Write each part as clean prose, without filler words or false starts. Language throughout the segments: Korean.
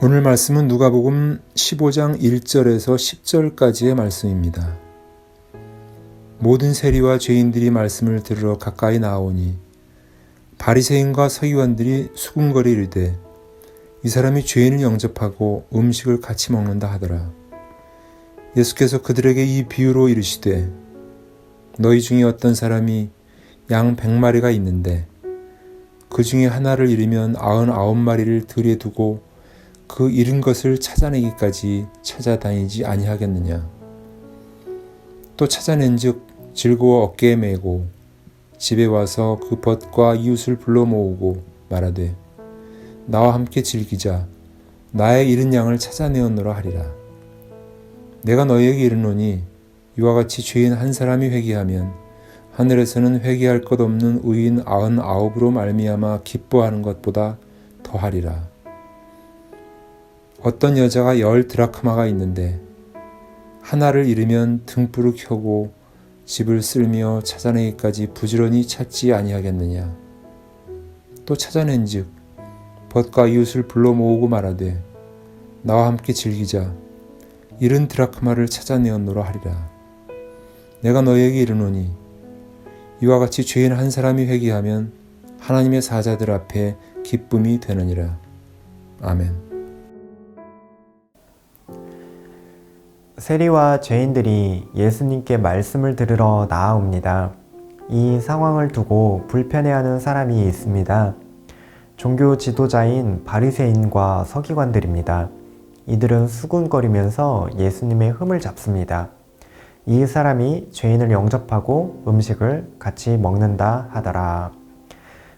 오늘 말씀은 누가복음 15장 1절에서 10절까지의 말씀입니다. 모든 세리와 죄인들이 말씀을 들으러 가까이 나아오니 바리새인과 서기관들이 수군거리 이르되 이 사람이 죄인을 영접하고 음식을 같이 먹는다 하더라. 예수께서 그들에게 이 비유로 이르시되 너희 중에 어떤 사람이 양 100마리가 있는데 그 중에 하나를 잃으면 99마리를 들에 두고 그 잃은 것을 찾아내기까지 찾아다니지 아니하겠느냐. 또 찾아낸즉 즐거워 어깨에 메고 집에 와서 그 벗과 이웃을 불러 모으고 말하되 나와 함께 즐기자. 나의 잃은 양을 찾아내었노라 하리라. 내가 너희에게 이르노니 이와 같이 죄인 한 사람이 회개하면 하늘에서는 회개할 것 없는 의인 99으로 말미암아 기뻐하는 것보다 더하리라. 어떤 여자가 10 드라크마가 있는데 하나를 잃으면 등불을 켜고 집을 쓸며 찾아내기까지 부지런히 찾지 아니하겠느냐. 또 찾아낸즉 벗과 이웃을 불러 모으고 말하되 나와 함께 즐기자. 70 드라크마를 찾아내었노라 하리라. 내가 너희에게 이르노니 이와 같이 죄인 한 사람이 회개하면 하나님의 사자들 앞에 기쁨이 되느니라. 아멘. 세리와 죄인들이 예수님께 말씀을 들으러 나아옵니다. 이 상황을 두고 불편해하는 사람이 있습니다. 종교 지도자인 바리새인과 서기관들입니다. 이들은 수군거리면서 예수님의 흠을 잡습니다. 이 사람이 죄인을 영접하고 음식을 같이 먹는다 하더라.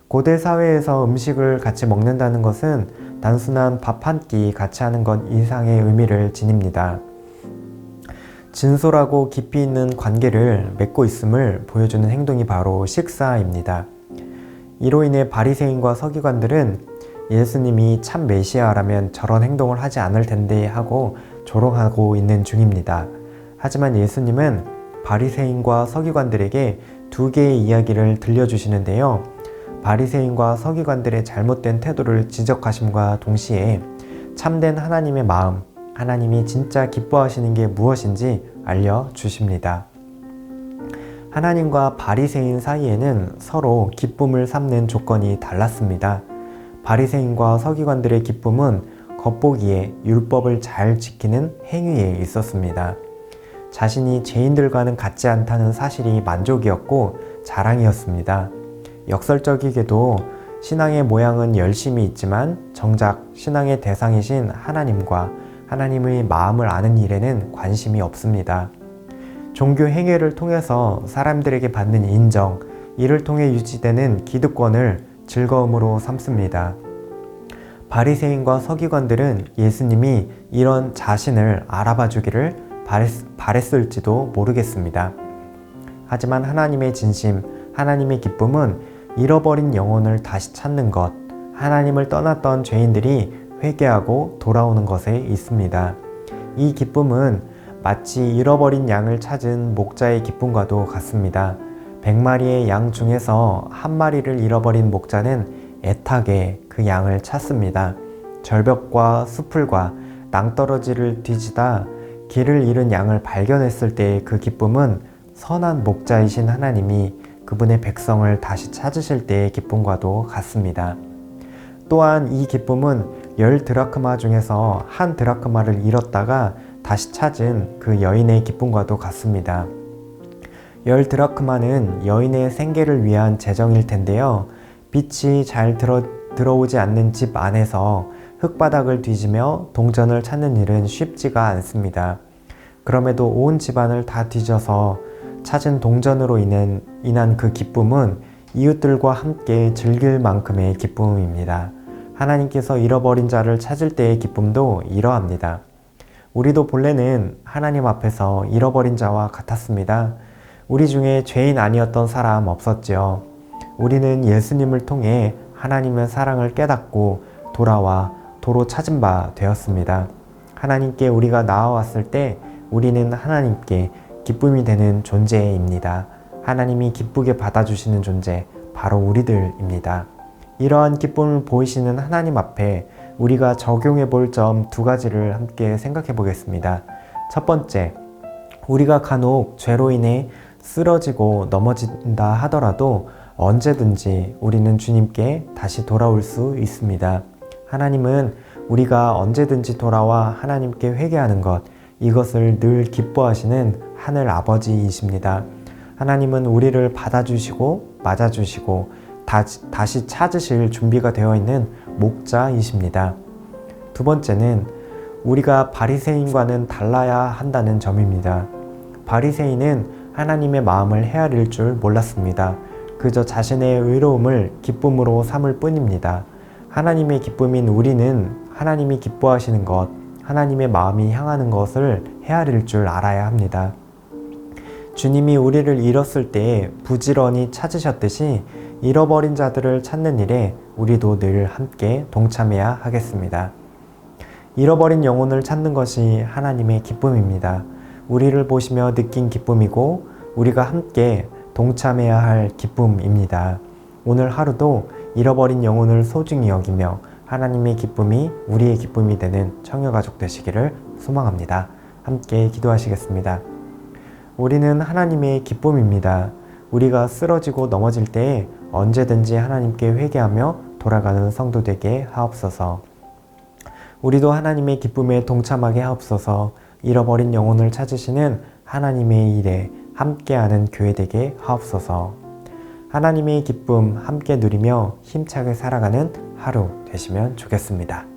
고대 사회에서 음식을 같이 먹는다는 것은 단순한 밥 한 끼 같이 하는 것 이상의 의미를 지닙니다. 진솔하고 깊이 있는 관계를 맺고 있음을 보여주는 행동이 바로 식사입니다. 이로 인해 바리새인과 서기관들은 예수님이 참 메시아라면 저런 행동을 하지 않을 텐데 하고 조롱하고 있는 중입니다. 하지만 예수님은 바리새인과 서기관들에게 두 개의 이야기를 들려주시는데요. 바리새인과 서기관들의 잘못된 태도를 지적하심과 동시에 참된 하나님의 마음, 하나님이 진짜 기뻐하시는 게 무엇인지 알려주십니다. 하나님과 바리새인 사이에는 서로 기쁨을 삼는 조건이 달랐습니다. 바리새인과 서기관들의 기쁨은 겉보기에 율법을 잘 지키는 행위에 있었습니다. 자신이 죄인들과는 같지 않다는 사실이 만족이었고 자랑이었습니다. 역설적이게도 신앙의 모양은 열심히 있지만 정작 신앙의 대상이신 하나님과 하나님의 마음을 아는 일에는 관심이 없습니다. 종교 행위를 통해서 사람들에게 받는 인정, 이를 통해 유지되는 기득권을 즐거움으로 삼습니다. 바리새인과 서기관들은 예수님이 이런 자신을 알아봐 주기를 바랬을지도 모르겠습니다. 하지만 하나님의 진심, 하나님의 기쁨은 잃어버린 영혼을 다시 찾는 것, 하나님을 떠났던 죄인들이 회개하고 돌아오는 것에 있습니다. 이 기쁨은 마치 잃어버린 양을 찾은 목자의 기쁨과도 같습니다. 100마리의 양 중에서 한 마리를 잃어버린 목자는 애타게 그 양을 찾습니다. 절벽과 수풀과 낭떠러지를 뒤지다 길을 잃은 양을 발견했을 때의 그 기쁨은 선한 목자이신 하나님이 그분의 백성을 다시 찾으실 때의 기쁨과도 같습니다. 또한 이 기쁨은 10 드라크마 중에서 1 드라크마를 잃었다가 다시 찾은 그 여인의 기쁨과도 같습니다. 10 드라크마는 여인의 생계를 위한 재정일 텐데요. 빛이 잘 들어오지 않는 집 안에서 흙바닥을 뒤지며 동전을 찾는 일은 쉽지가 않습니다. 그럼에도 온 집안을 다 뒤져서 찾은 동전으로 인한 그 기쁨은 이웃들과 함께 즐길 만큼의 기쁨입니다. 하나님께서 잃어버린 자를 찾을 때의 기쁨도 이러합니다. 우리도 본래는 하나님 앞에서 잃어버린 자와 같았습니다. 우리 중에 죄인 아니었던 사람 없었지요. 우리는 예수님을 통해 하나님의 사랑을 깨닫고 돌아와 도로 찾은 바 되었습니다. 하나님께 우리가 나아왔을 때 우리는 하나님께 기쁨이 되는 존재입니다. 하나님이 기쁘게 받아주시는 존재, 바로 우리들입니다. 이러한 기쁨을 보이시는 하나님 앞에 우리가 적용해 볼 점 두 가지를 함께 생각해 보겠습니다. 첫 번째, 우리가 간혹 죄로 인해 쓰러지고 넘어진다 하더라도 언제든지 우리는 주님께 다시 돌아올 수 있습니다. 하나님은 우리가 언제든지 돌아와 하나님께 회개하는 것, 이것을 늘 기뻐하시는 하늘 아버지이십니다. 하나님은 우리를 받아주시고 맞아주시고 다시 찾으실 준비가 되어 있는 목자이십니다. 두 번째는 우리가 바리새인과는 달라야 한다는 점입니다. 바리새인은 하나님의 마음을 헤아릴 줄 몰랐습니다. 그저 자신의 의로움을 기쁨으로 삼을 뿐입니다. 하나님의 기쁨인 우리는 하나님이 기뻐하시는 것, 하나님의 마음이 향하는 것을 헤아릴 줄 알아야 합니다. 주님이 우리를 잃었을 때에 부지런히 찾으셨듯이 잃어버린 자들을 찾는 일에 우리도 늘 함께 동참해야 하겠습니다. 잃어버린 영혼을 찾는 것이 하나님의 기쁨입니다. 우리를 보시며 느낀 기쁨이고 우리가 함께 동참해야 할 기쁨입니다. 오늘 하루도 잃어버린 영혼을 소중히 여기며 하나님의 기쁨이 우리의 기쁨이 되는 청여가족 되시기를 소망합니다. 함께 기도하시겠습니다. 우리는 하나님의 기쁨입니다. 우리가 쓰러지고 넘어질 때에 언제든지 하나님께 회개하며 돌아가는 성도 되게 하옵소서. 우리도 하나님의 기쁨에 동참하게 하옵소서. 잃어버린 영혼을 찾으시는 하나님의 일에 함께하는 교회 되게 하옵소서. 하나님의 기쁨 함께 누리며 힘차게 살아가는 하루 되시면 좋겠습니다.